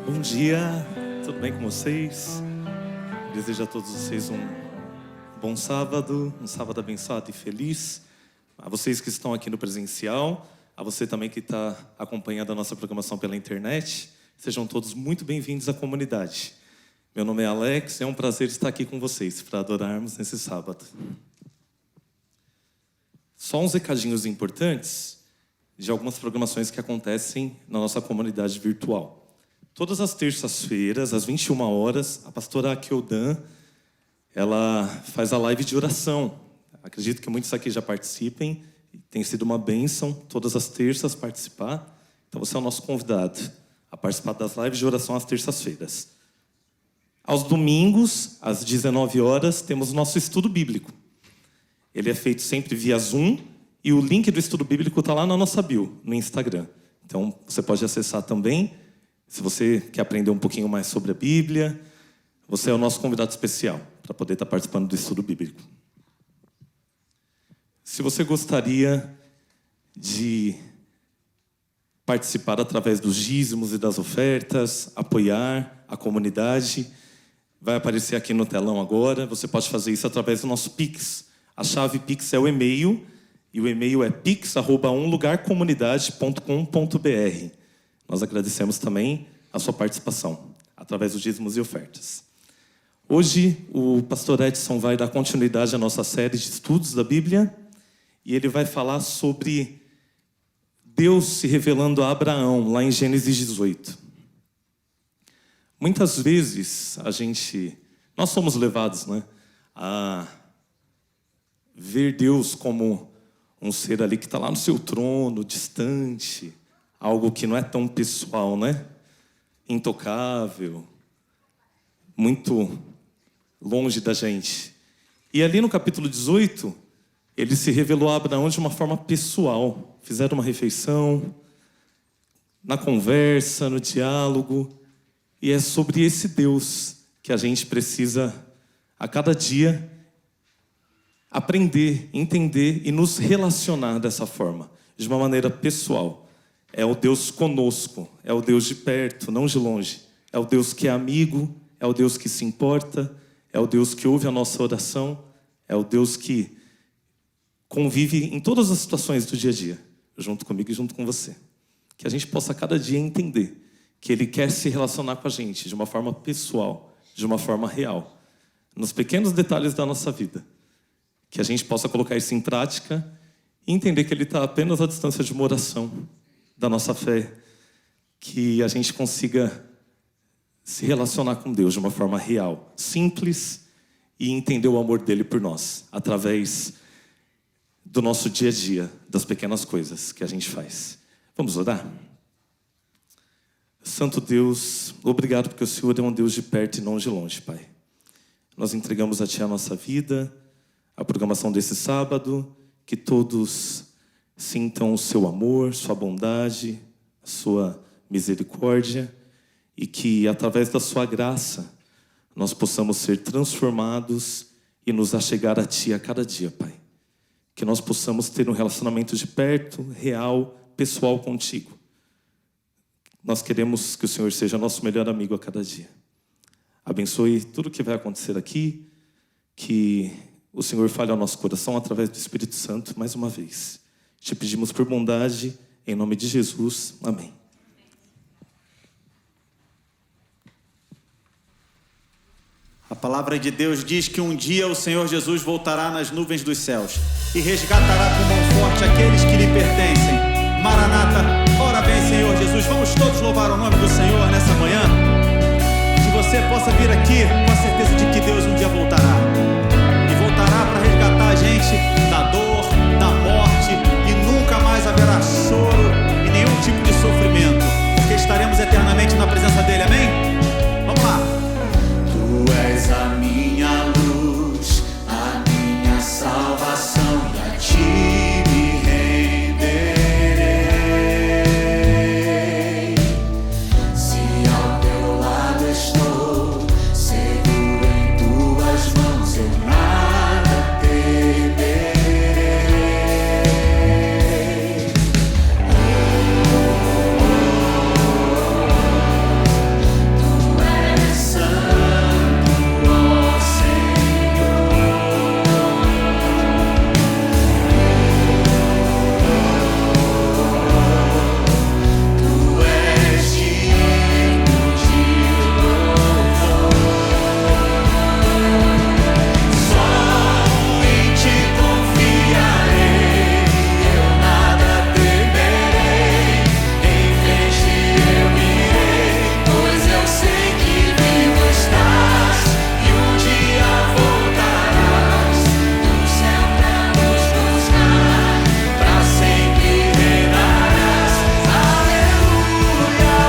Bom dia, tudo bem com vocês? Desejo a todos vocês um bom sábado, um sábado abençoado e feliz. A vocês que estão aqui no presencial, a você também que está acompanhando a nossa programação pela internet, sejam todos muito bem-vindos à comunidade. Meu nome é Alex, é um prazer estar aqui com vocês para adorarmos nesse sábado. Só uns recadinhos importantes de algumas programações que acontecem na nossa comunidade virtual. Todas as terças-feiras, às 21 horas, a pastora Akeldan, ela faz a live de oração. Acredito que muitos aqui já participem. Tem sido uma bênção todas as terças participar. Então você é o nosso convidado a participar das lives de oração às terças-feiras. Aos domingos, às 19 horas, temos o nosso estudo bíblico. Ele é feito sempre via Zoom e o link do estudo bíblico está lá na nossa bio, no Instagram. Então você pode acessar também. Se você quer aprender um pouquinho mais sobre a Bíblia, você é o nosso convidado especial para poder estar participando do estudo bíblico. Se você gostaria de participar através dos dízimos e das ofertas, apoiar a comunidade, vai aparecer aqui no telão agora. Você pode fazer isso através do nosso Pix. A chave Pix é o e-mail, e o e-mail é pix@umlugarcomunidade.com.br. Nós agradecemos também a sua participação, através dos dízimos e ofertas. Hoje, o pastor Edson vai dar continuidade à nossa série de estudos da Bíblia, e ele vai falar sobre Deus se revelando a Abraão, lá em Gênesis 18. Muitas vezes, nós somos levados, a ver Deus como um ser ali que está lá no seu trono, distante, algo que não é tão pessoal, intocável, muito longe da gente. E ali no capítulo 18, ele se revelou a Abraão de uma forma pessoal. Fizeram uma refeição, na conversa, no diálogo. E é sobre esse Deus que a gente precisa, a cada dia, aprender, entender e nos relacionar dessa forma, de uma maneira pessoal. É o Deus conosco, é o Deus de perto, não de longe. É o Deus que é amigo, é o Deus que se importa, é o Deus que ouve a nossa oração, é o Deus que convive em todas as situações do dia a dia, junto comigo e junto com você. Que a gente possa cada dia entender que Ele quer se relacionar com a gente de uma forma pessoal, de uma forma real, nos pequenos detalhes da nossa vida. Que a gente possa colocar isso em prática e entender que Ele está apenas à distância de uma oração da nossa fé, que a gente consiga se relacionar com Deus de uma forma real, simples, e entender o amor dele por nós, através do nosso dia a dia, das pequenas coisas que a gente faz. Vamos orar? Santo Deus, obrigado porque o Senhor é um Deus de perto e não de longe, Pai. Nós entregamos a Ti a nossa vida, a programação desse sábado, que todos sintam o Seu amor, Sua bondade, a Sua misericórdia, e que através da Sua graça nós possamos ser transformados e nos achegar a Ti a cada dia, Pai. Que nós possamos ter um relacionamento de perto, real, pessoal contigo. Nós queremos que o Senhor seja nosso melhor amigo a cada dia. Abençoe tudo o que vai acontecer aqui, que o Senhor fale ao nosso coração através do Espírito Santo mais uma vez. Te pedimos por bondade, em nome de Jesus. Amém. A palavra de Deus diz que um dia o Senhor Jesus voltará nas nuvens dos céus e resgatará com mão forte aqueles que lhe pertencem. Maranata, ora vem, Senhor Jesus. Vamos todos louvar o nome do Senhor nessa manhã. Que você possa vir aqui com a certeza de que Deus um dia voltará. E voltará para resgatar a gente da dor, da morte, e nunca mais haverá choro e nenhum tipo de sofrimento, porque estaremos eternamente na presença dele, amém? Vamos lá. Tu és a minha luz, a minha salvação, e a Ti me renderei. Se ao Teu lado estou, seguro em Tuas mãos, eu nada temerei. Tu és santo, ó Senhor. Tu és digno de louvor. Só em Ti confiarei, eu nada temerei. Em frente eu irei, pois eu sei que vivo estás e um dia voltarás do céu pra nos buscar, pra sempre reinarás. Aleluia.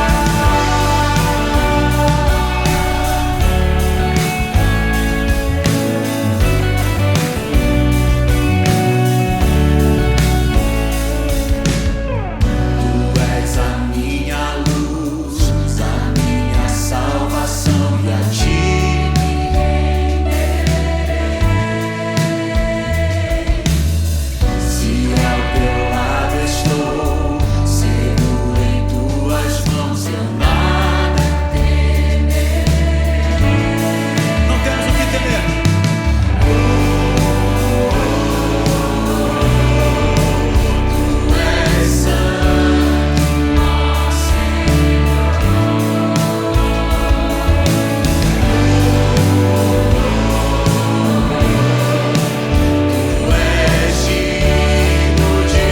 Tu és a minha luz, a minha salvação, e a Ti me renderei. Se ao Teu lado estou, seguro em Tuas mãos, eu nada temerei. Não temos o que temer. Tu és santo, ó Senhor. Tu és digno de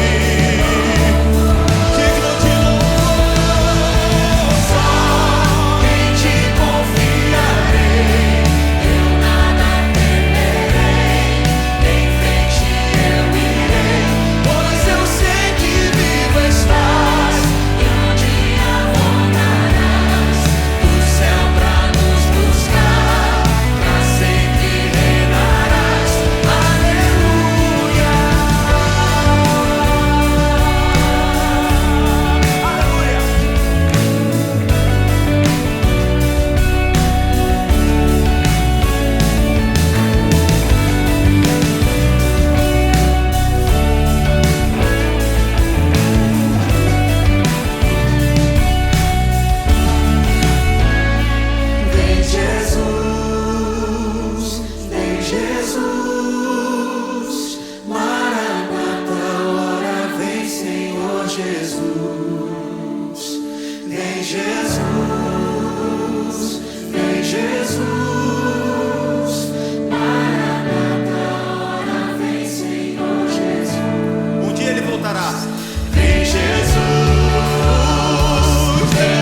louvor. Só em Ti confiarei, eu nada temerei. Em frente eu irei, pois eu sei que vivo estás e um dia voltarás do céu pra nos buscar, pra sempre reinarás. Aleluia. Aleluia. Vem Jesus, vem Jesus, Maranata, ora vem, Senhor Jesus. Vem Jesus, vem Jesus, Maranata, ora vem, Senhor Jesus. Um dia Ele voltará. Vem Jesus, vem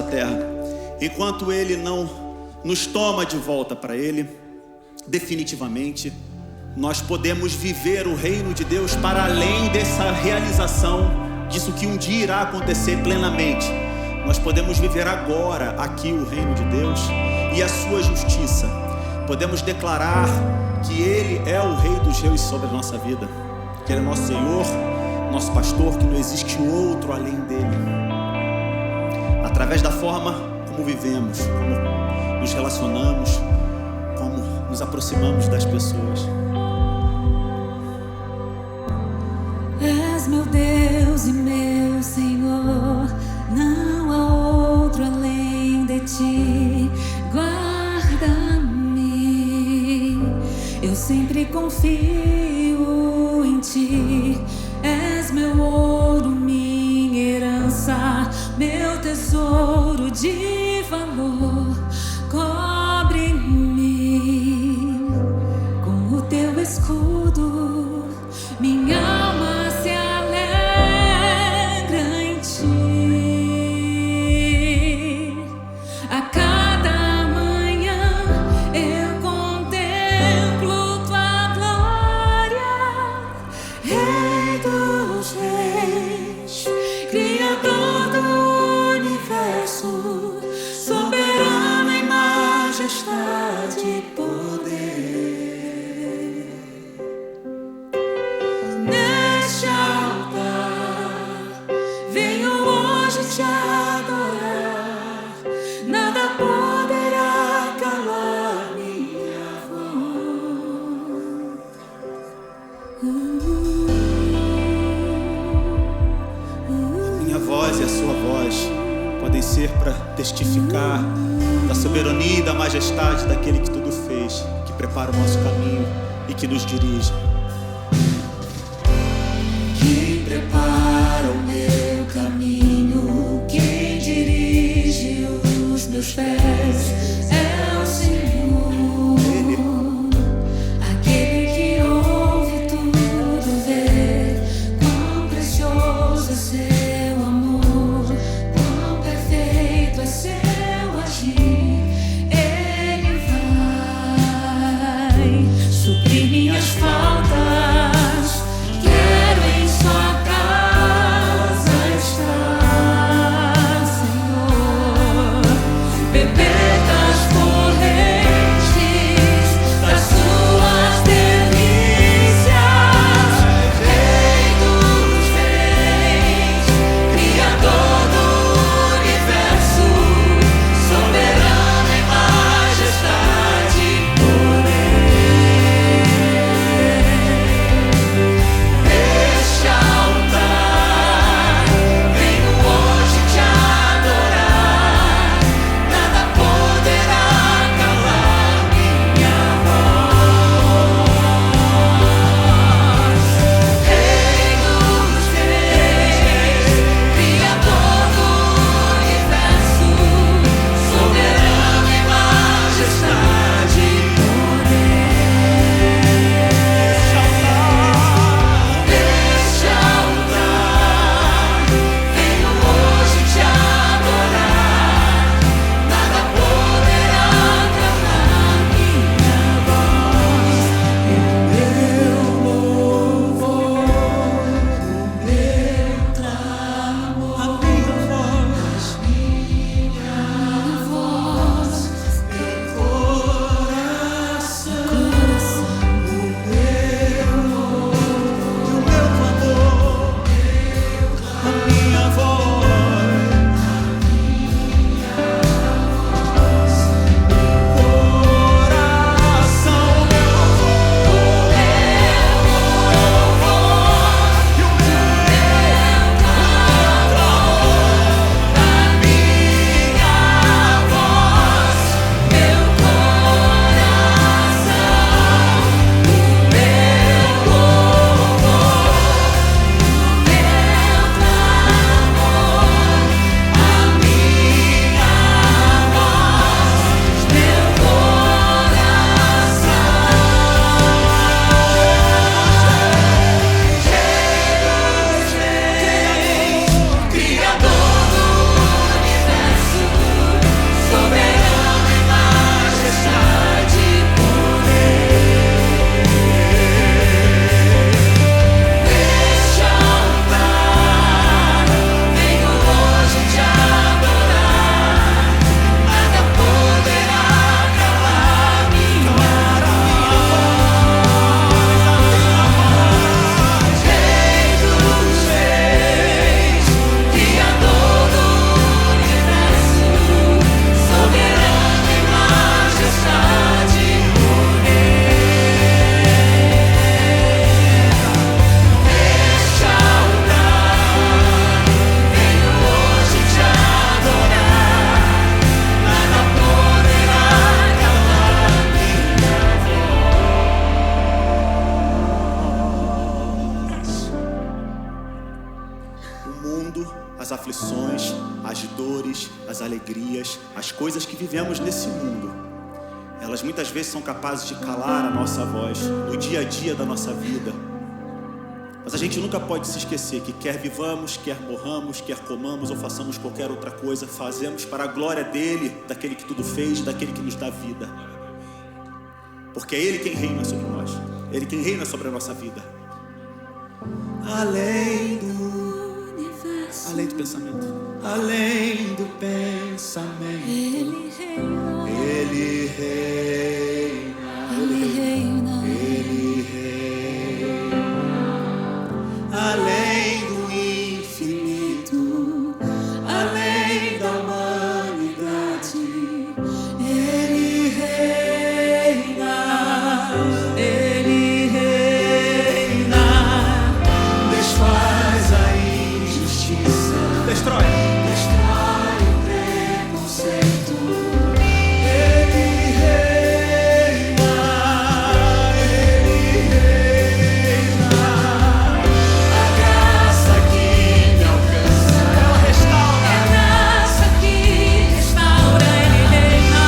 terra. Enquanto Ele não nos toma de volta para Ele, definitivamente, nós podemos viver o reino de Deus para além dessa realização, disso que um dia irá acontecer plenamente. Nós podemos viver agora aqui o reino de Deus e a sua justiça. Podemos declarar que Ele é o Rei dos Reis sobre a nossa vida, que Ele é nosso Senhor, nosso pastor, que não existe outro além dele. Através da forma como vivemos, como nos relacionamos, como nos aproximamos das pessoas. És meu Deus e meu Senhor, não há outro além de ti. Guarda-me, eu sempre confio em ti. És meu ouro, minha herança, meu tesouro de valor. Cobre-me com o teu escudo, minha alma se alegra em ti. A cada manhã eu contemplo tua glória, Rei dos Reis, Criador do universo, soberano em majestade e poder. Neste altar venho hoje te adorar, nada poderá calar minha voz. Minha voz e a sua voz podem ser para testificar da soberania e da majestade daquele que tudo fez, que prepara o nosso caminho e que nos dirige. Quem prepara o meu caminho, quem dirige os meus pés, é o Senhor. Aquele que ouve tudo, vê quão precioso é seu amor, quão perfeito é seu agir. Ele vai suprir minhas faltas. Quero em sua casa estar, Senhor, beber aflições, as dores, as alegrias, as coisas que vivemos nesse mundo, elas muitas vezes são capazes de calar a nossa voz no dia a dia da nossa vida. Mas a gente nunca pode se esquecer que quer vivamos, quer morramos, quer comamos ou façamos qualquer outra coisa, fazemos para a glória dele, daquele que tudo fez, daquele que nos dá vida. Porque é ele quem reina sobre nós, ele quem reina sobre a nossa vida. Além do pensamento, além do pensamento, Ele reina, ele reina, Ele reina, ele reina. Além do infinito, além da humanidade, ele reina, ele reina. Desfaz a injustiça, destrói o preconceito. Ele reina, ele reina. A graça que me alcança, ela restaura. a graça que restaura. Ele reina,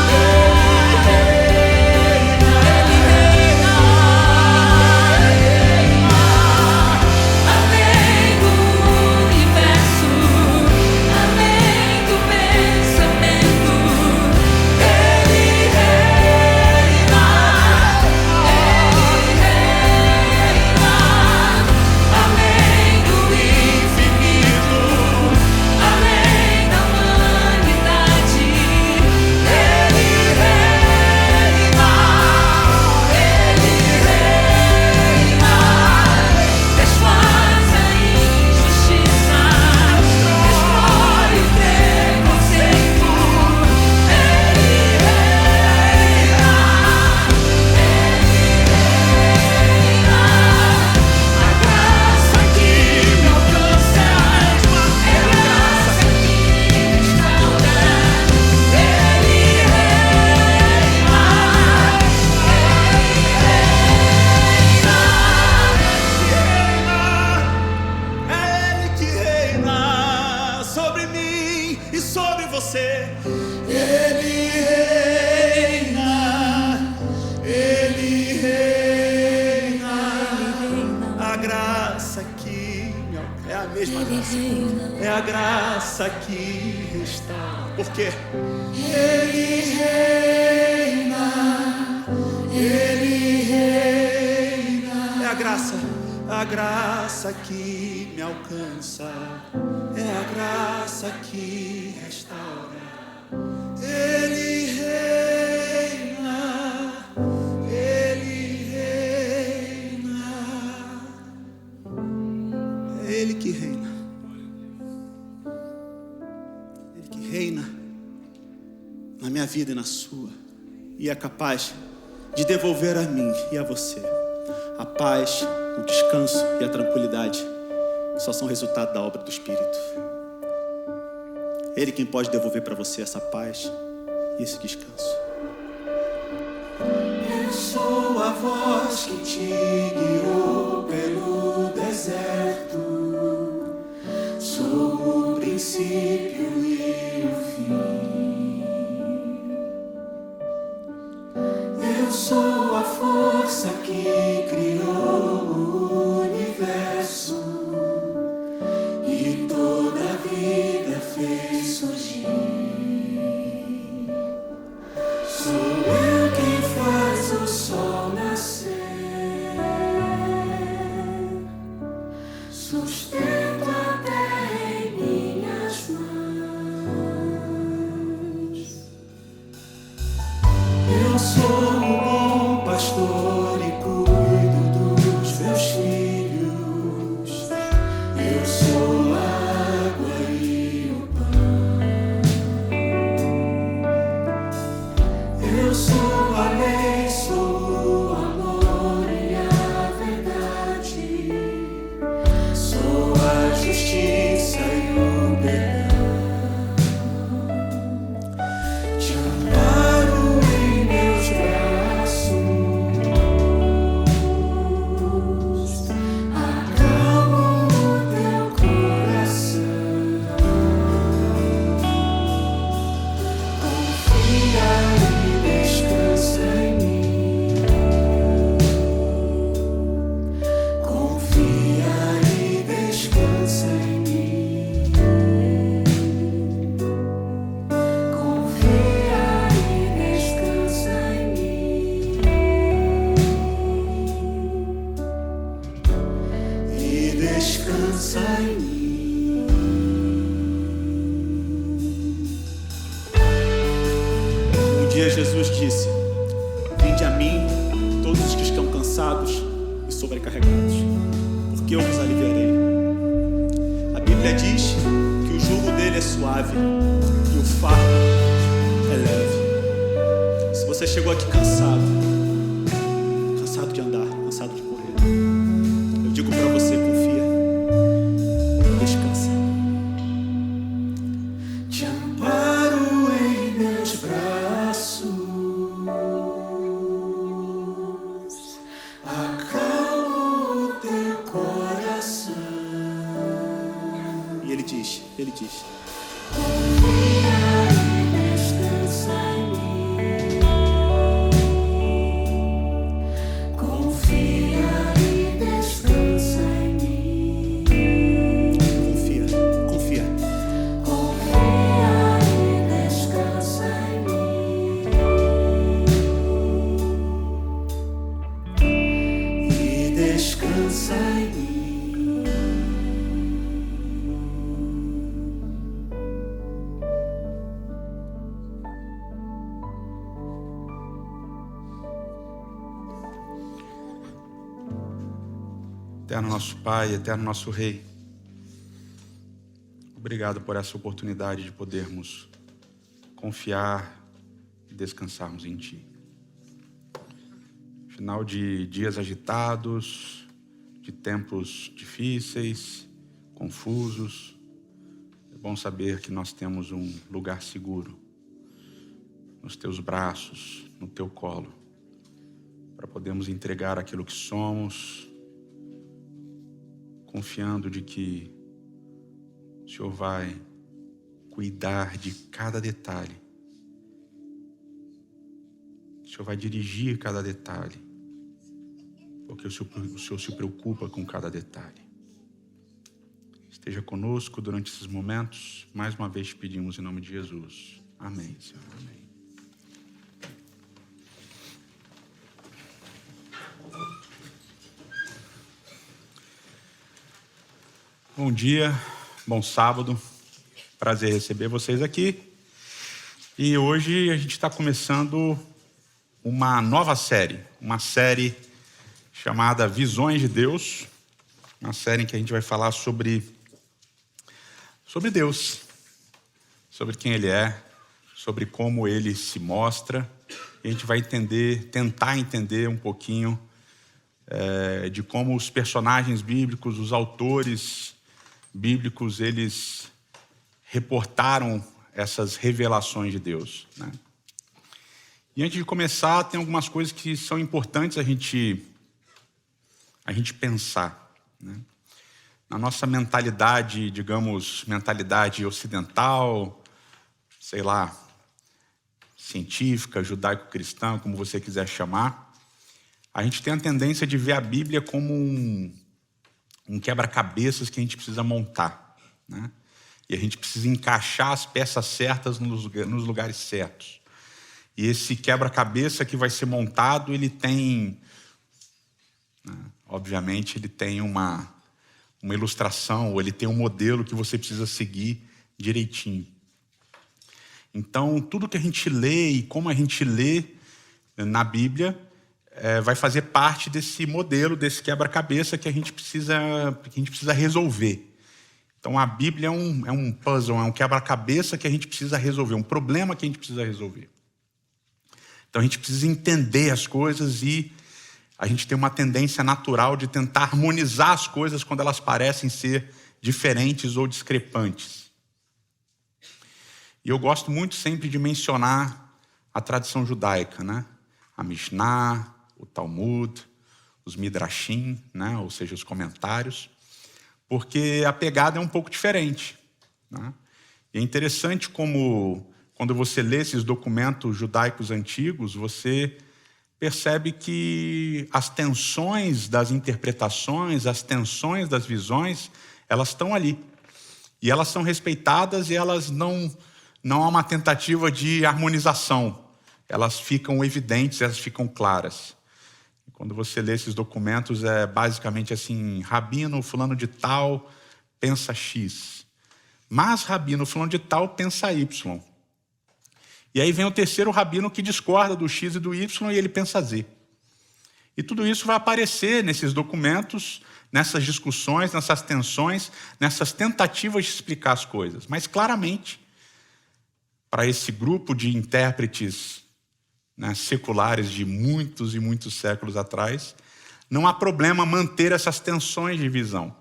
além do universo, além do pensamento. Ele reina, além do infinito, além da humanidade. Ele reina, desfaz a injustiça, destrói o preconceito. Ele reina, a graça que me alcança, é a graça que restaura. Ele É ele que reina sobre mim e sobre você. Ele reina, ele reina. A graça que é a mesma graça. É a graça que restaura. Por quê? Ele reina, ele reina. É a graça que me alcança. É a graça que restaura. Ele reina, ele reina. É ele que reina. Ele que reina na minha vida e na sua, e é capaz de devolver a mim e a você a paz, o descanso e a tranquilidade que só são resultado da obra do Espírito. Ele quem pode devolver para você essa paz e esse descanso. Eu sou a voz que te guiou pelo deserto, sou o princípio e o fim. Eu sou a força que criou o universo e toda a vida fez surgir. Sou eu quem faz o sol nascer. descansa em mim. Um dia Jesus disse: vinde a mim, todos os que estão cansados e sobrecarregados, porque eu vos aliviarei. A Bíblia diz que o jugo dele é suave e o fardo é leve. Se você chegou aqui cansado de andar, cansado de correr, eu digo para você, confia, descansa. Te amparo em meus braços, acalmo o teu coração. E ele diz, Confia e descansa em mim. Confia e descansa em mim. confia. Confia e descansa em mim. E descansa em mim. Eterno nosso Pai, eterno nosso Rei, obrigado por essa oportunidade de podermos confiar e descansarmos em Ti. Final de dias agitados, de tempos difíceis, confusos, é bom saber que nós temos um lugar seguro nos Teus braços, no Teu colo, para podermos entregar aquilo que somos, confiando de que o Senhor vai cuidar de cada detalhe. O Senhor vai dirigir cada detalhe, porque o Senhor se preocupa com cada detalhe. Esteja conosco durante esses momentos. Mais uma vez te pedimos em nome de Jesus. Amém, Senhor. Amém. Bom dia, bom sábado, prazer receber vocês aqui. E hoje a gente está começando uma nova série, uma série chamada Visões de Deus, uma série em que a gente vai falar sobre Deus, sobre quem Ele é, sobre como Ele se mostra. E a gente vai tentar entender um pouquinho de como os personagens bíblicos, os autores bíblicos, eles reportaram essas revelações de Deus, né? E antes de começar, tem algumas coisas que são importantes a gente pensar, né? Na nossa mentalidade, digamos, mentalidade ocidental, sei lá, científica, judaico-cristã, como você quiser chamar, a gente tem a tendência de ver a Bíblia como um quebra-cabeças que a gente precisa montar, né? E a gente precisa encaixar as peças certas nos lugares certos. E esse quebra-cabeça que vai ser montado, ele tem, né, obviamente, ele tem uma ilustração, ou ele tem um modelo que você precisa seguir direitinho. Então, tudo que a gente lê e como a gente lê na Bíblia vai fazer parte desse modelo, desse quebra-cabeça que a gente precisa resolver. Então, a Bíblia é um puzzle, é um quebra-cabeça que a gente precisa resolver, um problema que a gente precisa resolver. Então, a gente precisa entender as coisas e a gente tem uma tendência natural de tentar harmonizar as coisas quando elas parecem ser diferentes ou discrepantes. E eu gosto muito sempre de mencionar a tradição judaica, né? A Mishnah, o Talmud, os Midrashim, né? Ou seja, os comentários, porque a pegada é um pouco diferente, né? E é interessante como, quando você lê esses documentos judaicos antigos, você percebe que as tensões das interpretações, as tensões das visões, elas estão ali. E elas são respeitadas e elas não há uma tentativa de harmonização. Elas ficam evidentes, elas ficam claras. Quando você lê esses documentos, é basicamente assim: rabino fulano de tal pensa X. Mas rabino fulano de tal pensa Y. E aí vem o terceiro rabino que discorda do X e do Y e ele pensa Z. E tudo isso vai aparecer nesses documentos, nessas discussões, nessas tensões, nessas tentativas de explicar as coisas. Mas claramente, para esse grupo de intérpretes, né, seculares de muitos e muitos séculos atrás, não há problema manter essas tensões de visão.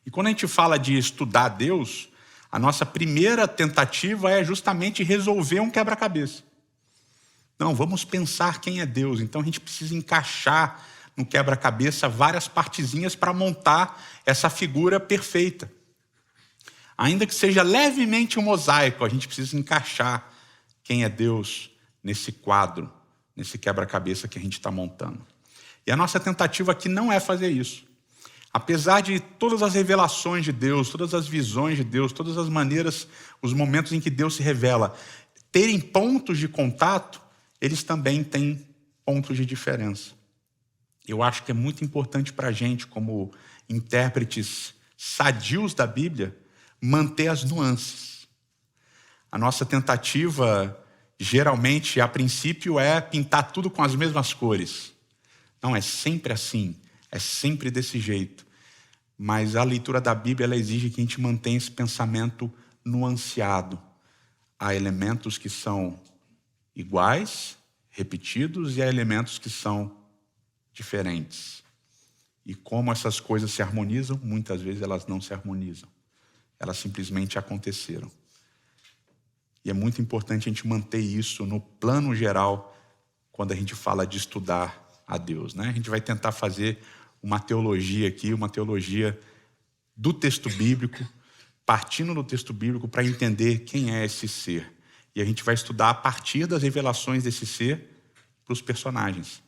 E quando a gente fala de estudar Deus, a nossa primeira tentativa é justamente resolver um quebra-cabeça. Não, vamos pensar quem é Deus. Então a gente precisa encaixar no quebra-cabeça várias partezinhas para montar essa figura perfeita. Ainda que seja levemente um mosaico, a gente precisa encaixar quem é Deus nesse quadro, nesse quebra-cabeça que a gente está montando. E a nossa tentativa aqui não é fazer isso. Apesar de todas as revelações de Deus, todas as visões de Deus, todas as maneiras, os momentos em que Deus se revela, terem pontos de contato, eles também têm pontos de diferença. Eu acho que é muito importante para a gente, como intérpretes sadios da Bíblia, manter as nuances. A nossa tentativa, geralmente, a princípio, é pintar tudo com as mesmas cores. Não, é sempre assim, é sempre desse jeito. Mas a leitura da Bíblia, ela exige que a gente mantenha esse pensamento nuanceado. Há elementos que são iguais, repetidos, e há elementos que são diferentes. E como essas coisas se harmonizam, muitas vezes elas não se harmonizam. Elas simplesmente aconteceram. E é muito importante a gente manter isso no plano geral quando a gente fala de estudar a Deus, né? A gente vai tentar fazer uma teologia aqui, uma teologia do texto bíblico, partindo do texto bíblico para entender quem é esse ser. E a gente vai estudar a partir das revelações desse ser para os personagens,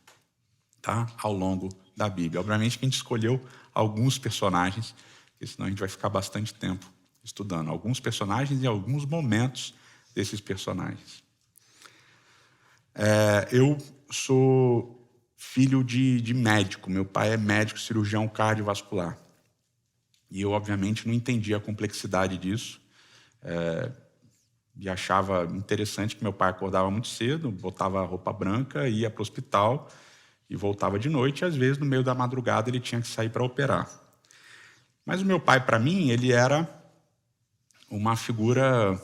tá? Ao longo da Bíblia. Obviamente que a gente escolheu alguns personagens, porque senão a gente vai ficar bastante tempo estudando. Alguns personagens e alguns momentos desses personagens. Eu sou filho de médico. Meu pai é médico, cirurgião cardiovascular. E eu, obviamente, não entendia a complexidade disso. E achava interessante que meu pai acordava muito cedo, botava roupa branca, ia para o hospital e voltava de noite. E, às vezes, no meio da madrugada, ele tinha que sair para operar. Mas o meu pai, para mim, ele era uma figura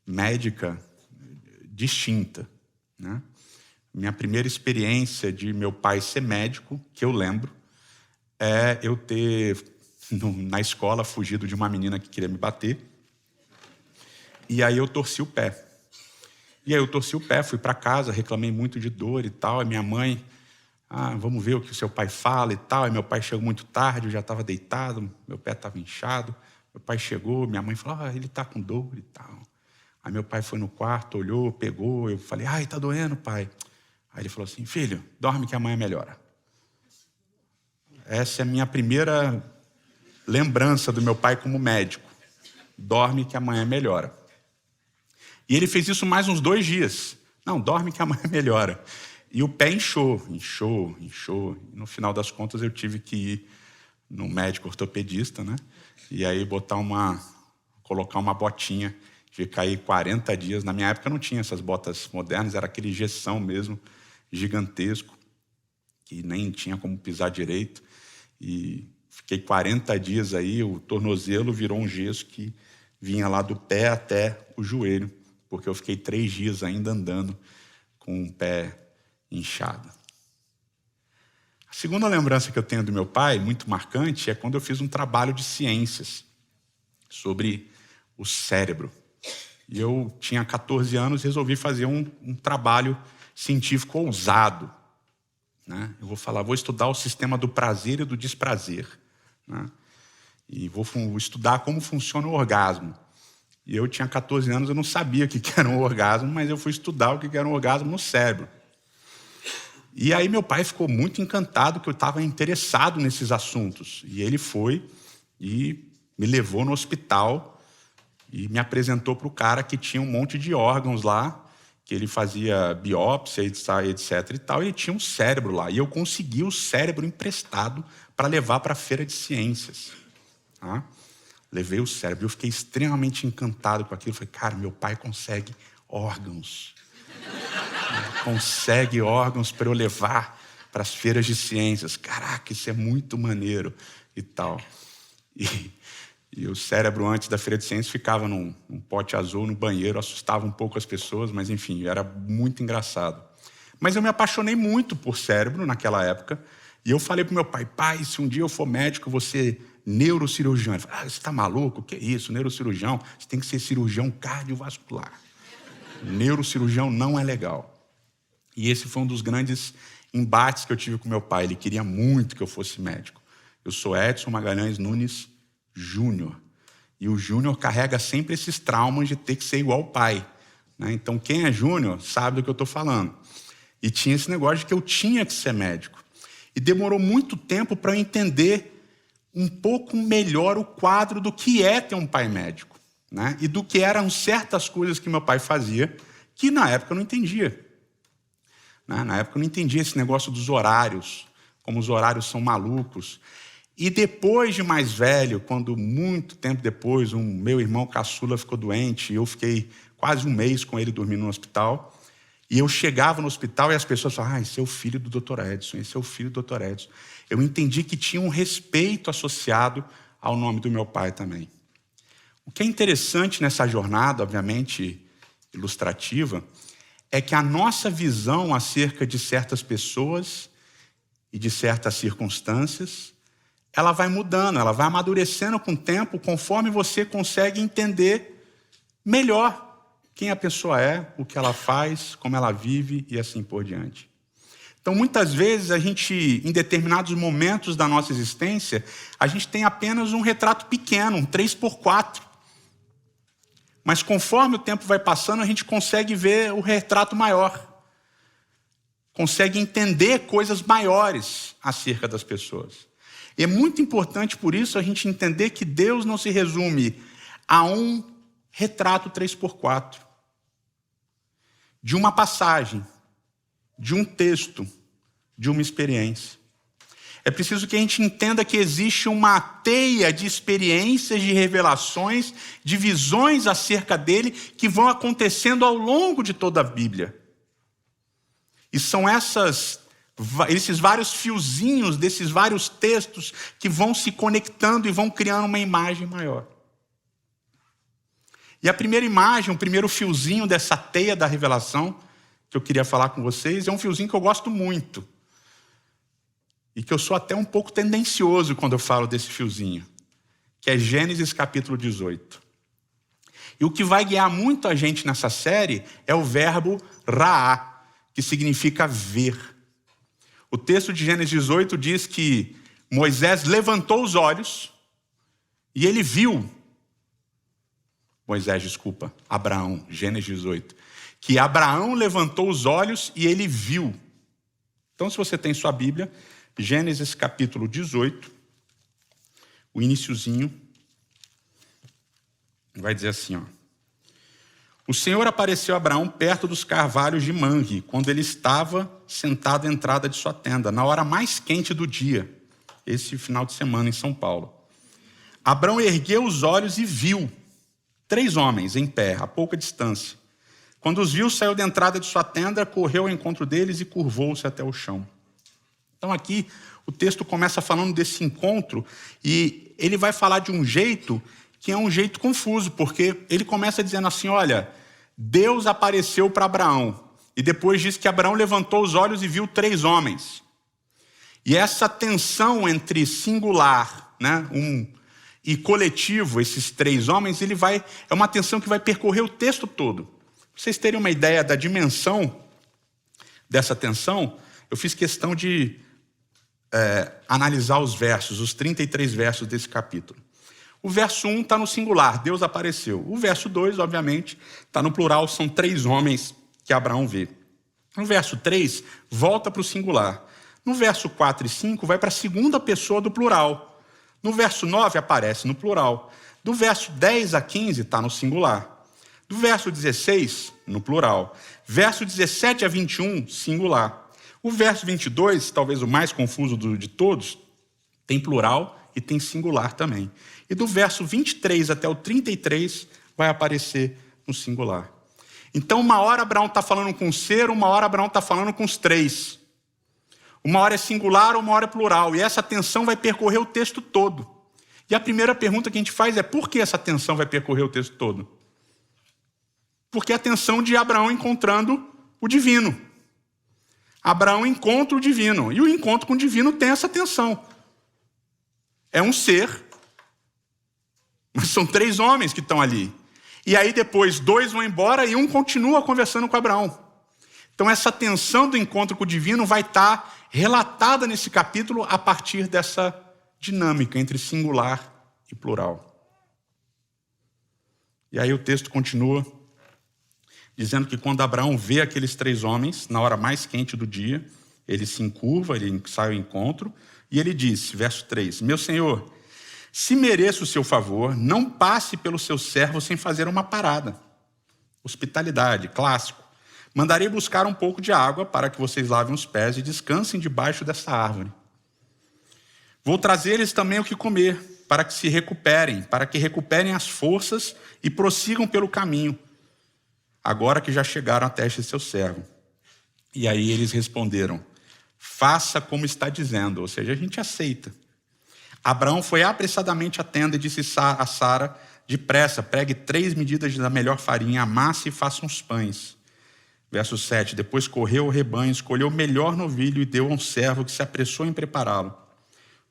médica distinta, né? Minha primeira experiência de meu pai ser médico, que eu lembro, é eu ter, na escola, fugido de uma menina que queria me bater. E aí eu torci o pé. E aí eu torci o pé, fui para casa, reclamei muito de dor e tal. E minha mãe, vamos ver o que o seu pai fala e tal. E meu pai chegou muito tarde, eu já estava deitado, meu pé estava inchado. Meu pai chegou, minha mãe falou, ele está com dor e tal. Aí meu pai foi no quarto, olhou, pegou, eu falei, está doendo, pai. Aí ele falou assim, filho, dorme que amanhã melhora. Essa é a minha primeira lembrança do meu pai como médico. Dorme que amanhã melhora. E ele fez isso mais uns 2 dias. Não, dorme que amanhã melhora. E o pé inchou. E no final das contas eu tive que ir no médico ortopedista, né? E aí colocar uma botinha, ficar aí 40 dias. Na minha época não tinha essas botas modernas, era aquele gessão mesmo, gigantesco, que nem tinha como pisar direito. E fiquei 40 dias aí, o tornozelo virou um gesso que vinha lá do pé até o joelho, porque eu fiquei 3 dias ainda andando com o pé inchado. A segunda lembrança que eu tenho do meu pai, muito marcante, é quando eu fiz um trabalho de ciências sobre o cérebro. E eu tinha 14 anos e resolvi fazer um trabalho científico ousado, né? Eu vou estudar o sistema do prazer e do desprazer, né? E vou estudar como funciona o orgasmo. E eu tinha 14 anos, eu não sabia o que era um orgasmo, mas eu fui estudar o que era um orgasmo no cérebro. E aí meu pai ficou muito encantado que eu estava interessado nesses assuntos. E ele foi e me levou no hospital e me apresentou para o cara que tinha um monte de órgãos lá, que ele fazia biópsia, etc. e tal, e tinha um cérebro lá. E eu consegui o cérebro emprestado para levar para a feira de ciências. Tá? Levei o cérebro. Eu fiquei extremamente encantado com aquilo. Falei, cara, meu pai consegue órgãos. Consegue órgãos para eu levar para as feiras de ciências. Caraca, isso é muito maneiro e tal. E o cérebro, antes da feira de ciências, ficava num pote azul no banheiro, assustava um pouco as pessoas, mas enfim, era muito engraçado. Mas eu me apaixonei muito por cérebro naquela época, e eu falei para o meu pai, pai, se um dia eu for médico, eu vou ser neurocirurgião. Ele falou, você está maluco? O que é isso, neurocirurgião? Você tem que ser cirurgião cardiovascular. Neurocirurgião não é legal. E esse foi um dos grandes embates que eu tive com meu pai. Ele queria muito que eu fosse médico. Eu sou Edson Magalhães Nunes Júnior. E o Júnior carrega sempre esses traumas de ter que ser igual ao pai. Né? Então, quem é Júnior sabe do que eu estou falando. E tinha esse negócio de que eu tinha que ser médico. E demorou muito tempo para eu entender um pouco melhor o quadro do que é ter um pai médico. Né? E do que eram certas coisas que meu pai fazia, que na época eu não entendia. Né? Na época eu não entendia esse negócio dos horários, como os horários são malucos. E depois de mais velho, quando muito tempo depois, meu irmão caçula ficou doente, e eu fiquei quase um mês com ele dormindo no hospital, e eu chegava no hospital e as pessoas falavam, esse é o filho do Dr. Edson, esse é o filho do Dr. Edson. Eu entendi que tinha um respeito associado ao nome do meu pai também. O que é interessante nessa jornada, obviamente ilustrativa, é que a nossa visão acerca de certas pessoas e de certas circunstâncias, ela vai mudando, ela vai amadurecendo com o tempo, conforme você consegue entender melhor quem a pessoa é, o que ela faz, como ela vive e assim por diante. Então, muitas vezes, a gente, em determinados momentos da nossa existência, a gente tem apenas um retrato pequeno, um 3x4. Mas conforme o tempo vai passando, a gente consegue ver o retrato maior. Consegue entender coisas maiores acerca das pessoas. E é muito importante, por isso, a gente entender que Deus não se resume a um retrato 3x4. De uma passagem, de um texto, de uma experiência. É preciso que a gente entenda que existe uma teia de experiências, de revelações, de visões acerca dele que vão acontecendo ao longo de toda a Bíblia. E são esses vários fiozinhos desses vários textos que vão se conectando e vão criando uma imagem maior. E a primeira imagem, o primeiro fiozinho dessa teia da revelação que eu queria falar com vocês é um fiozinho que eu gosto muito. E que eu sou até um pouco tendencioso quando eu falo desse fiozinho, que é Gênesis capítulo 18. E o que vai guiar muito a gente nessa série é o verbo raá, que significa ver. O texto de Gênesis 18 diz que Moisés levantou os olhos e ele viu. Abraão, Gênesis 18. Que Abraão levantou os olhos e ele viu. Então, se você tem sua Bíblia, Gênesis capítulo 18, o iniciozinho, vai dizer assim, ó. O Senhor apareceu a Abraão perto dos carvalhos de Manre, quando ele estava sentado à entrada de sua tenda, na hora mais quente do dia, esse final de semana em São Paulo. Abraão ergueu os olhos e viu 3 homens em pé, a pouca distância. Quando os viu, saiu da entrada de sua tenda, correu ao encontro deles e curvou-se até o chão. Então aqui o texto começa falando desse encontro e ele vai falar de um jeito que é um jeito confuso, porque ele começa dizendo assim, olha, Deus apareceu para Abraão e depois diz que Abraão levantou os olhos e viu 3 homens. E essa tensão entre singular, né, e coletivo, esses 3 homens, é uma tensão que vai percorrer o texto todo. Para vocês terem uma ideia da dimensão dessa tensão, eu fiz questão de analisar os versos, os 33 versos desse capítulo. O verso 1 está no singular, Deus apareceu. O verso 2, obviamente, está no plural, são 3 homens que Abraão vê. No verso 3, volta para o singular. No verso 4 e 5, vai para a segunda pessoa do plural. No verso 9 aparece no plural. Do verso 10 a 15 está no singular. Do verso 16, no plural. Verso 17 a 21, singular. O verso 22, talvez o mais confuso de todos, tem plural e tem singular também. E do verso 23 até o 33 vai aparecer no singular. Então, uma hora Abraão está falando com um ser, uma hora Abraão está falando com os três. Uma hora é singular, uma hora é plural. E essa tensão vai percorrer o texto todo. E a primeira pergunta que a gente faz é: por que essa tensão vai percorrer o texto todo? Porque é a tensão de Abraão encontrando o divino. Abraão encontra o divino. E o encontro com o divino tem essa tensão. É um ser, mas são 3 homens que estão ali. E aí depois 2 vão embora e um continua conversando com Abraão. Então essa tensão do encontro com o divino vai estar relatada nesse capítulo a partir dessa dinâmica entre singular e plural. E aí o texto continua dizendo que quando Abraão vê aqueles 3 homens, na hora mais quente do dia, ele se encurva, ele sai ao encontro, e ele diz, verso 3, meu senhor, se mereço o seu favor, não passe pelo seu servo sem fazer uma parada. Hospitalidade, clássico. Mandarei buscar um pouco de água para que vocês lavem os pés e descansem debaixo dessa árvore. Vou trazer-lhes também o que comer, para que se recuperem, para que recuperem as forças e prossigam pelo caminho, agora que já chegaram até este seu servo. E aí eles responderam, faça como está dizendo, ou seja, a gente aceita. Abraão foi apressadamente à tenda e disse a Sara, depressa, pregue 3 medidas da melhor farinha, amasse e faça uns pães. Verso 7, depois correu ao rebanho, escolheu o melhor novilho e deu a um servo que se apressou em prepará-lo.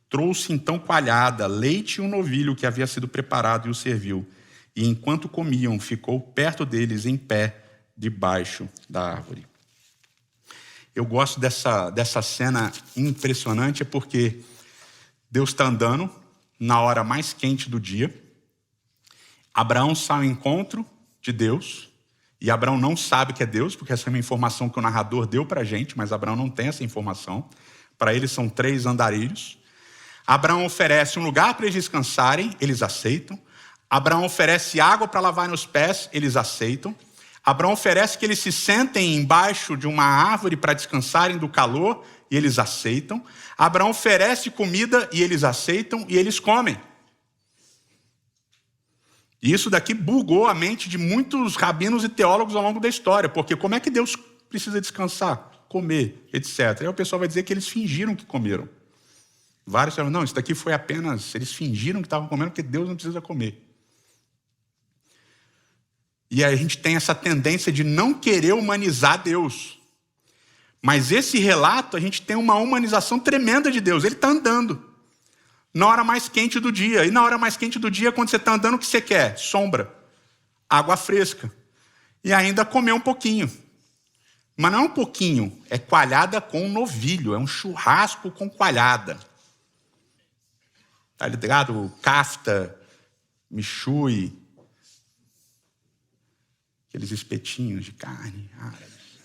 Trouxe então coalhada, leite e um novilho que havia sido preparado e o serviu. E enquanto comiam, ficou perto deles em pé, debaixo da árvore. Eu gosto dessa cena impressionante, porque Deus está andando na hora mais quente do dia. Abraão sai ao encontro de Deus. E Abraão não sabe que é Deus, porque essa é uma informação que o narrador deu para a gente, mas Abraão não tem essa informação. Para ele são 3 andarilhos. Abraão oferece um lugar para eles descansarem, eles aceitam. Abraão oferece água para lavarem os pés, eles aceitam. Abraão oferece que eles se sentem embaixo de uma árvore para descansarem do calor, e eles aceitam. Abraão oferece comida e eles aceitam, e eles comem. E isso daqui bugou a mente de muitos rabinos e teólogos ao longo da história, porque como é que Deus precisa descansar, comer, etc. Aí o pessoal vai dizer que eles fingiram que comeram. Vários falam, não, isso daqui foi apenas, eles fingiram que estavam comendo porque Deus não precisa comer. E aí a gente tem essa tendência de não querer humanizar Deus. Mas esse relato, a gente tem uma humanização tremenda de Deus. Ele está andando na hora mais quente do dia. E na hora mais quente do dia, quando você está andando, o que você quer? Sombra, água fresca. E ainda comer um pouquinho. Mas não é um pouquinho, é coalhada com novilho. É um churrasco com coalhada. Tá ligado? Kafta, michui, aqueles espetinhos de carne árabes,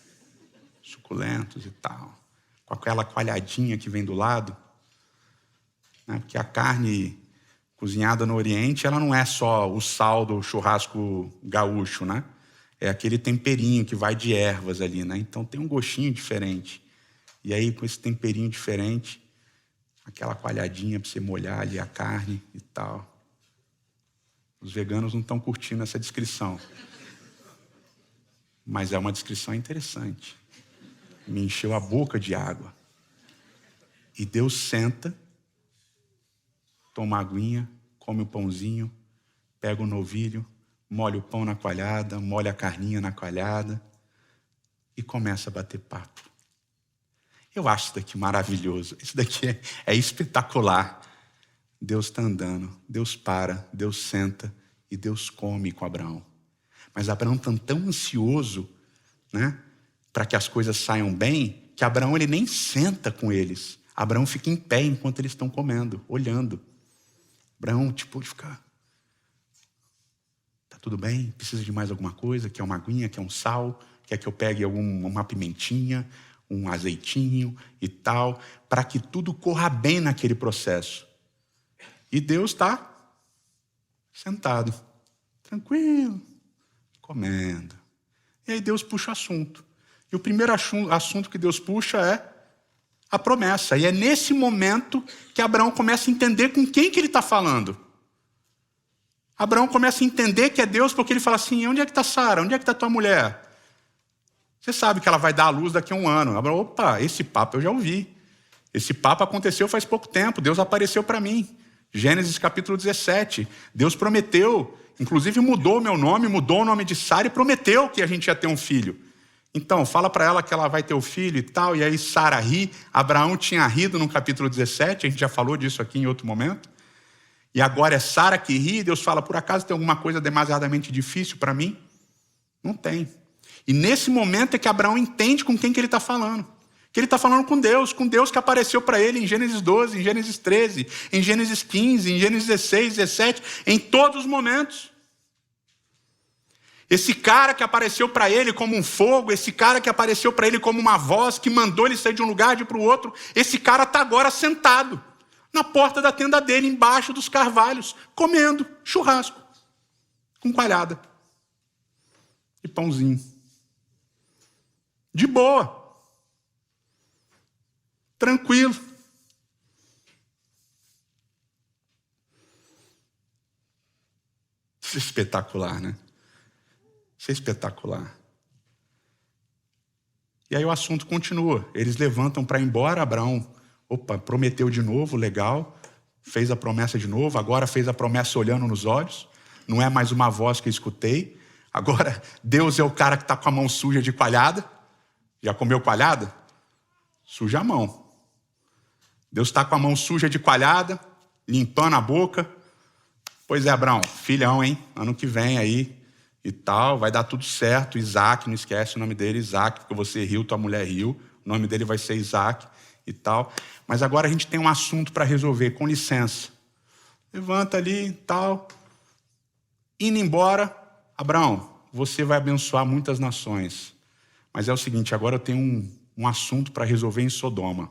suculentos e tal, com aquela coalhadinha que vem do lado, né? Porque a carne cozinhada no Oriente, ela não é só o sal do churrasco gaúcho, né? É aquele temperinho que vai de ervas ali, né? Então tem um gostinho diferente. E aí, com esse temperinho diferente, aquela coalhadinha para você molhar ali a carne e tal. Os veganos não estão curtindo essa descrição. Mas é uma descrição interessante. Me encheu a boca de água. E Deus senta, toma a aguinha, come o pãozinho, pega o novilho, molha o pão na coalhada, molha a carninha na coalhada e começa a bater papo. Eu acho isso daqui maravilhoso. Isso daqui é espetacular. Deus está andando, Deus para, Deus senta e Deus come com Abraão. Mas Abraão está tão ansioso, né, para que as coisas saiam bem, que Abraão ele nem senta com eles. Abraão fica em pé enquanto eles estão comendo, olhando. Abraão, fica... Tá tudo bem? Precisa de mais alguma coisa? Quer uma aguinha? Quer um sal? Quer que eu pegue uma pimentinha? Um azeitinho e tal, para que tudo corra bem naquele processo. E Deus está sentado, tranquilo, comendo. E aí Deus puxa o assunto. E o primeiro assunto que Deus puxa é a promessa. E é nesse momento que Abraão começa a entender com quem que ele está falando. Abraão começa a entender que é Deus, porque ele fala assim, onde é que está Sara? Onde é que está tua mulher? Você sabe que ela vai dar à luz daqui a 1 ano. Abraão, opa, esse papo eu já ouvi. Esse papo aconteceu faz pouco tempo, Deus apareceu para mim. Gênesis capítulo 17, Deus prometeu, inclusive mudou o meu nome, mudou o nome de Sara e prometeu que a gente ia ter um filho. Então, fala para ela que ela vai ter o filho e tal, e aí Sara ri. Abraão tinha rido no capítulo 17, a gente já falou disso aqui em outro momento. E agora é Sara que ri, e Deus fala, por acaso tem alguma coisa demasiadamente difícil para mim? Não tem. E nesse momento é que Abraão entende com quem que ele está falando. Que ele está falando com Deus que apareceu para ele em Gênesis 12, em Gênesis 13, em Gênesis 15, em Gênesis 16, 17, em todos os momentos. Esse cara que apareceu para ele como um fogo, esse cara que apareceu para ele como uma voz, que mandou ele sair de um lugar e ir para o outro, esse cara está agora sentado na porta da tenda dele, embaixo dos carvalhos, comendo churrasco, com coalhada e pãozinho. De boa. Tranquilo. Isso é espetacular, né? Isso é espetacular. E aí o assunto continua. Eles levantam para ir embora. Abraão, prometeu de novo, legal. Fez a promessa de novo. Agora fez a promessa olhando nos olhos. Não é mais uma voz que eu escutei. Agora Deus é o cara que está com a mão suja de coalhada. Já comeu coalhada? Suja a mão. Deus está com a mão suja de coalhada, limpando a boca. Pois é, Abraão, filhão, hein? Ano que vem aí e tal, vai dar tudo certo. Isaac, não esquece o nome dele, Isaac, porque você riu, tua mulher riu. O nome dele vai ser Isaac e tal. Mas agora a gente tem um assunto para resolver, com licença. Levanta ali e tal. Indo embora, Abraão, você vai abençoar muitas nações. Mas é o seguinte, agora eu tenho um assunto para resolver em Sodoma.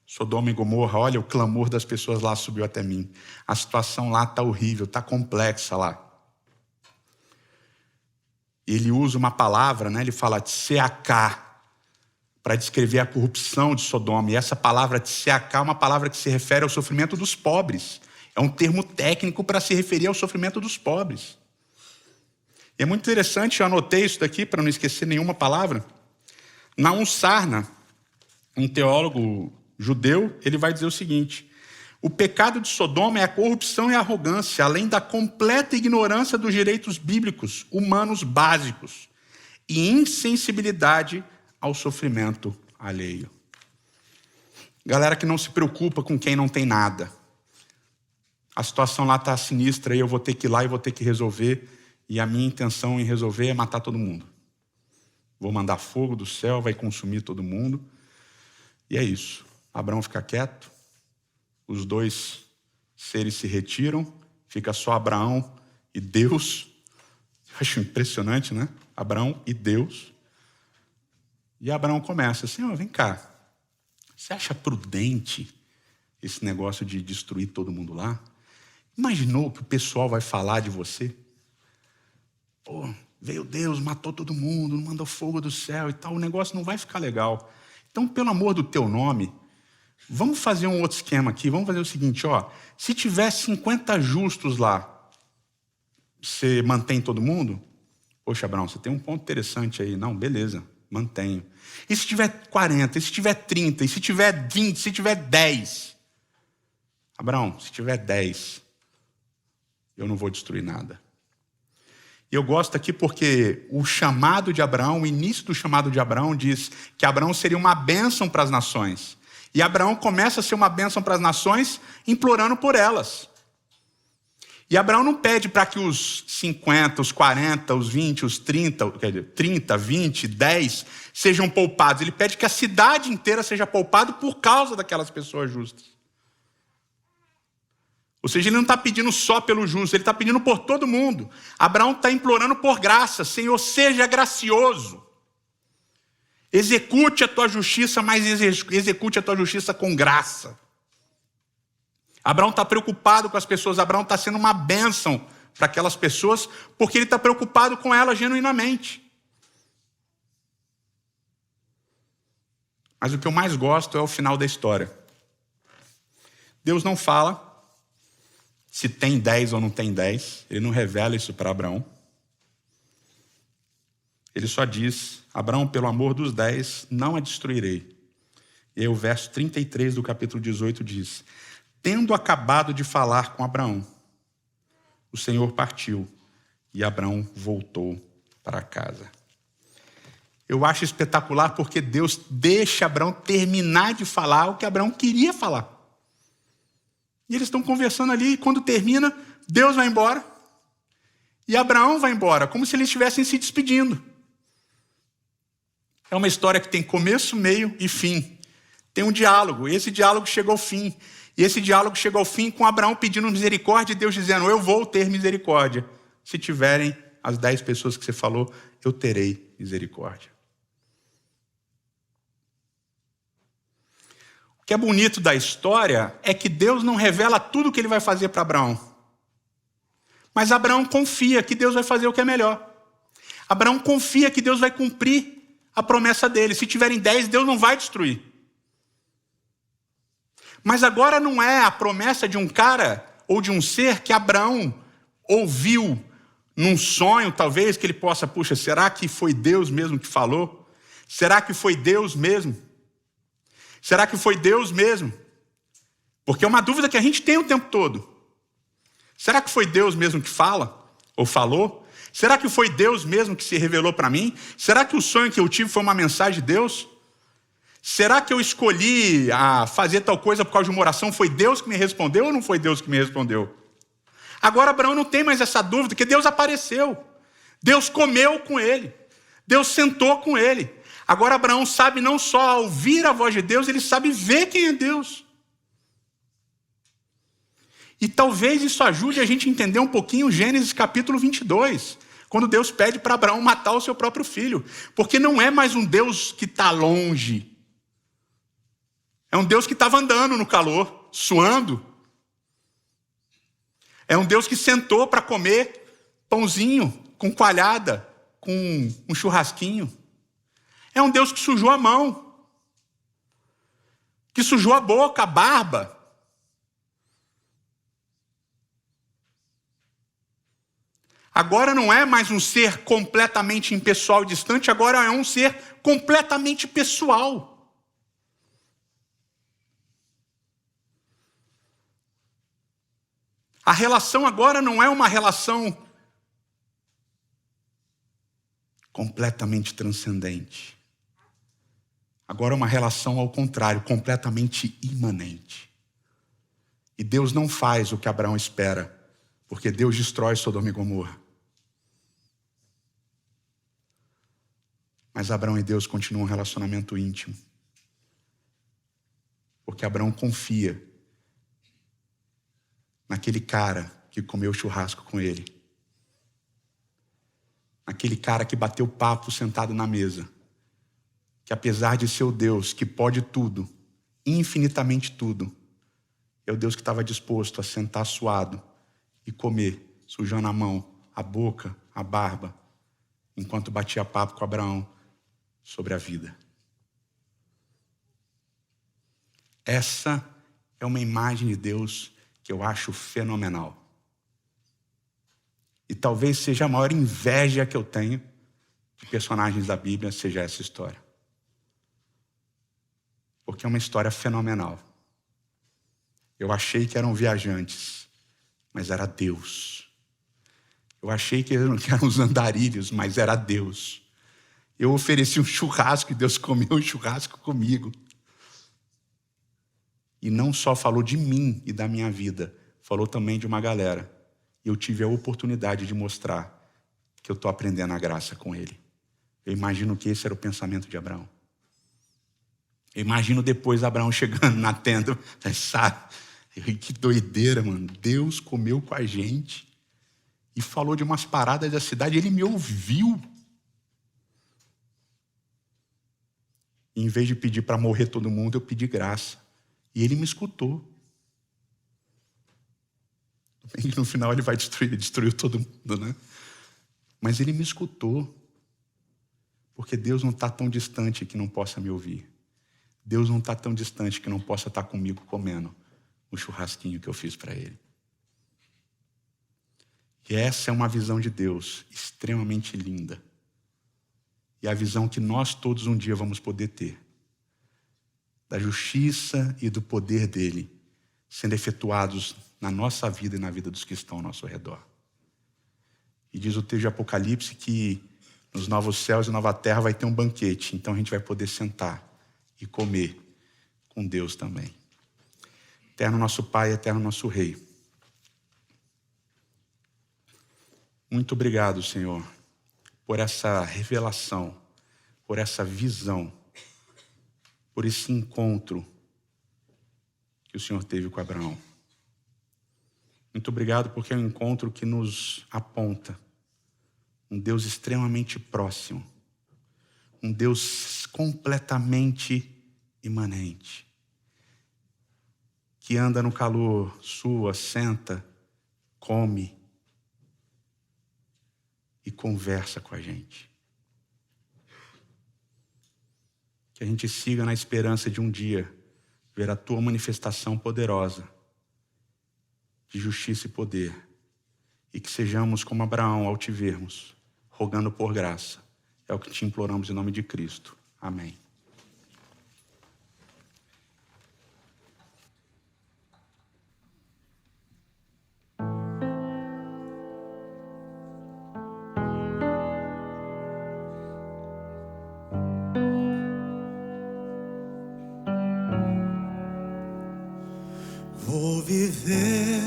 Sodoma e Gomorra, olha, o clamor das pessoas lá subiu até mim. A situação lá está horrível, está complexa lá. Ele usa uma palavra, né? Ele fala tseaká, para descrever a corrupção de Sodoma. E essa palavra tseaká é uma palavra que se refere ao sofrimento dos pobres. É um termo técnico para se referir ao sofrimento dos pobres. E é muito interessante, eu anotei isso daqui para não esquecer nenhuma palavra. Naum Sarna, um teólogo judeu, ele vai dizer o seguinte: o pecado de Sodoma é a corrupção e a arrogância, além da completa ignorância dos direitos bíblicos, humanos básicos, e insensibilidade ao sofrimento alheio. Galera que não se preocupa com quem não tem nada. A situação lá está sinistra e eu vou ter que ir lá e vou ter que resolver, e a minha intenção em resolver é matar todo mundo. Vou mandar fogo do céu, vai consumir todo mundo. E é isso. Abraão fica quieto, os dois seres se retiram, fica só Abraão e Deus. Eu acho impressionante, né? Abraão e Deus. E Abraão começa assim, vem cá, você acha prudente esse negócio de destruir todo mundo lá? Imaginou que o pessoal vai falar de você? Veio Deus, matou todo mundo, não mandou fogo do céu e tal, o negócio não vai ficar legal. Então, pelo amor do teu nome, vamos fazer um outro esquema aqui, vamos fazer o seguinte, se tiver 50 justos lá, você mantém todo mundo? Poxa, Abraão, você tem um ponto interessante aí. Não, beleza, mantenho. E se tiver 40, e se tiver 30, e se tiver 20, se tiver 10? Abraão, se tiver 10, eu não vou destruir nada. E eu gosto aqui porque o chamado de Abraão, o início do chamado de Abraão diz que Abraão seria uma bênção para as nações. E Abraão começa a ser uma bênção para as nações, implorando por elas. E Abraão não pede para que os 50, os 40, os 20, os 30, 20, 10 sejam poupados. Ele pede que a cidade inteira seja poupada por causa daquelas pessoas justas. Ou seja, ele não está pedindo só pelo justo, ele está pedindo por todo mundo. Abraão está implorando por graça. Senhor, seja gracioso. Execute a tua justiça, mas execute a tua justiça com graça. Abraão está preocupado com as pessoas. Abraão está sendo uma bênção para aquelas pessoas, porque ele está preocupado com elas genuinamente. Mas o que eu mais gosto é o final da história. Deus não fala se tem 10 ou não tem 10. Ele não revela isso para Abraão. Ele só diz: Abraão, pelo amor dos 10, não a destruirei. E aí o verso 33 do capítulo 18 diz: tendo acabado de falar com Abraão, o Senhor partiu e Abraão voltou para casa. Eu acho espetacular porque Deus deixa Abraão terminar de falar o que Abraão queria falar. E eles estão conversando ali, e quando termina, Deus vai embora e Abraão vai embora, como se eles estivessem se despedindo. É uma história que tem começo, meio e fim. Tem um diálogo, e esse diálogo chegou ao fim. E esse diálogo chegou ao fim com Abraão pedindo misericórdia e Deus dizendo: eu vou ter misericórdia. Se tiverem as 10 pessoas que você falou, eu terei misericórdia. O que é bonito da história é que Deus não revela tudo o que ele vai fazer para Abraão. Mas Abraão confia que Deus vai fazer o que é melhor. Abraão confia que Deus vai cumprir a promessa dele. Se tiverem 10, Deus não vai destruir. Mas agora não é a promessa de um cara ou de um ser que Abraão ouviu num sonho, talvez, que ele possa, puxa, será que foi Deus mesmo que falou? Será que foi Deus mesmo? Será que foi Deus mesmo? Porque é uma dúvida que a gente tem o tempo todo. Será que foi Deus mesmo que fala? Ou falou? Será que foi Deus mesmo que se revelou para mim? Será que o sonho que eu tive foi uma mensagem de Deus? Será que eu escolhi fazer tal coisa por causa de uma oração? Foi Deus que me respondeu ou não foi Deus que me respondeu? Agora Abraão não tem mais essa dúvida, porque Deus apareceu. Deus comeu com ele. Deus sentou com ele. Agora Abraão sabe não só ouvir a voz de Deus, ele sabe ver quem é Deus. E talvez isso ajude a gente a entender um pouquinho Gênesis capítulo 22, quando Deus pede para Abraão matar o seu próprio filho. Porque não é mais um Deus que está longe. É um Deus que estava andando no calor, suando. É um Deus que sentou para comer pãozinho com coalhada, com um churrasquinho. É um Deus que sujou a mão, que sujou a boca, a barba. Agora não é mais um ser completamente impessoal e distante, agora é um ser completamente pessoal. A relação agora não é uma relação completamente transcendente. Agora é uma relação ao contrário, completamente imanente. E Deus não faz o que Abraão espera, porque Deus destrói Sodoma e Gomorra. Mas Abraão e Deus continuam um relacionamento íntimo. Porque Abraão confia naquele cara que comeu churrasco com ele. Naquele cara que bateu papo sentado na mesa. Que apesar de ser o Deus que pode tudo, infinitamente tudo, é o Deus que estava disposto a sentar suado e comer, sujando a mão, a boca, a barba, enquanto batia papo com Abraão sobre a vida. Essa é uma imagem de Deus que eu acho fenomenal. E talvez seja a maior inveja que eu tenho de personagens da Bíblia, seja essa história. Porque é uma história fenomenal. Eu achei que eram viajantes, mas era Deus. Eu achei que eram os andarilhos, mas era Deus. Eu ofereci um churrasco e Deus comeu um churrasco comigo. E não só falou de mim e da minha vida, falou também de uma galera. E eu tive a oportunidade de mostrar que eu estou aprendendo a graça com ele. Eu imagino que esse era o pensamento de Abraão. Eu imagino depois Abraão chegando na tenda, sabe? Que doideira, mano. Deus comeu com a gente e falou de umas paradas da cidade. Ele me ouviu. E em vez de pedir para morrer todo mundo, eu pedi graça. E ele me escutou. Bem que no final ele vai destruir, ele destruiu todo mundo, né? Mas ele me escutou. Porque Deus não está tão distante que não possa me ouvir. Deus não está tão distante que não possa estar comigo comendo o churrasquinho que eu fiz para Ele. E essa é uma visão de Deus extremamente linda. E a visão que nós todos um dia vamos poder ter. Da justiça e do poder dele sendo efetuados na nossa vida e na vida dos que estão ao nosso redor. E diz o texto de Apocalipse que nos novos céus e nova terra vai ter um banquete. Então a gente vai poder sentar e comer com Deus também. Eterno nosso Pai, eterno nosso Rei. Muito obrigado, Senhor, por essa revelação, por essa visão, por esse encontro que o Senhor teve com Abraão. Muito obrigado porque é um encontro que nos aponta um Deus extremamente próximo, um Deus completamente imanente, que anda no calor, sua, senta, come e conversa com a gente. Que a gente siga na esperança de um dia ver a tua manifestação poderosa de justiça e poder, e que sejamos como Abraão ao te vermos, rogando por graça. É o que te imploramos em nome de Cristo. Amém. Vou viver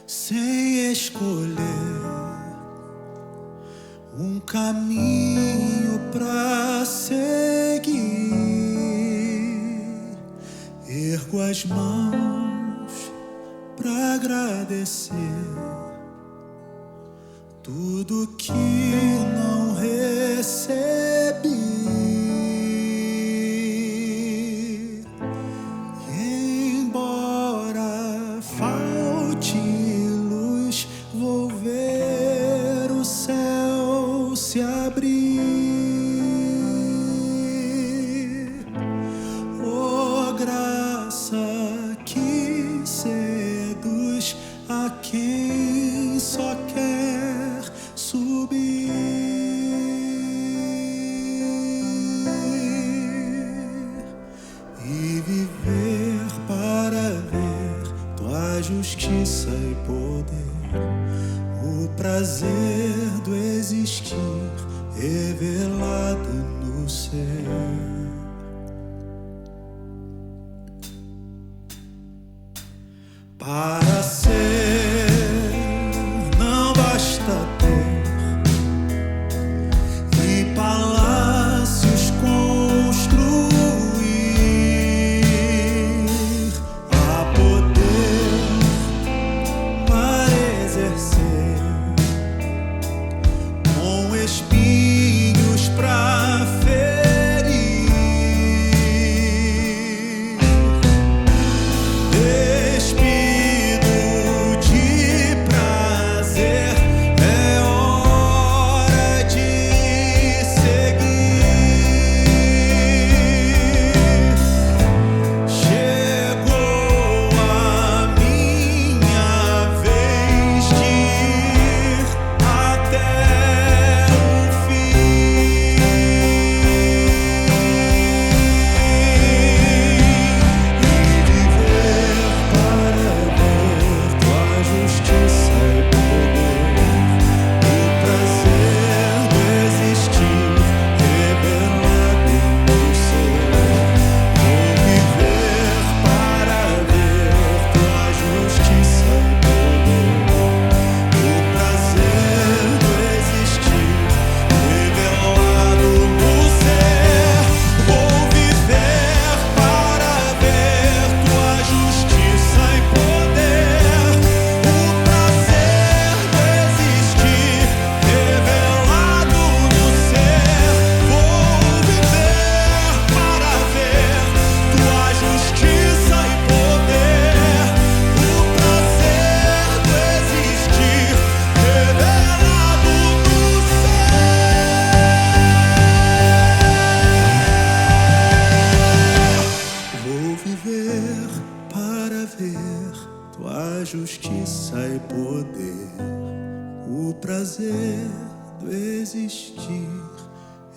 sem escolher um caminho pra seguir. Ergo as mãos pra agradecer tudo que não recebi. Se abrir, oh graça que seduz a quem só quer subir e viver para ver tua justiça e poder, o prazer do existir revelado no ser. Para ser não basta ter e palácios construir, há poder para exercer, com espinhos pra ferir. Despido justiça e poder, o prazer do existir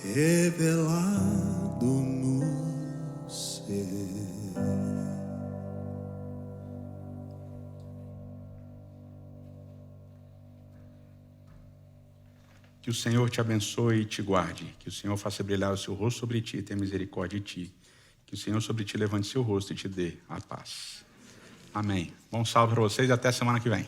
revelado no ser. Que o Senhor te abençoe e te guarde. Que o Senhor faça brilhar o seu rosto sobre ti e tenha misericórdia de ti. Que o Senhor sobre ti levante seu rosto e te dê a paz. Amém. Bom salve para vocês e até semana que vem.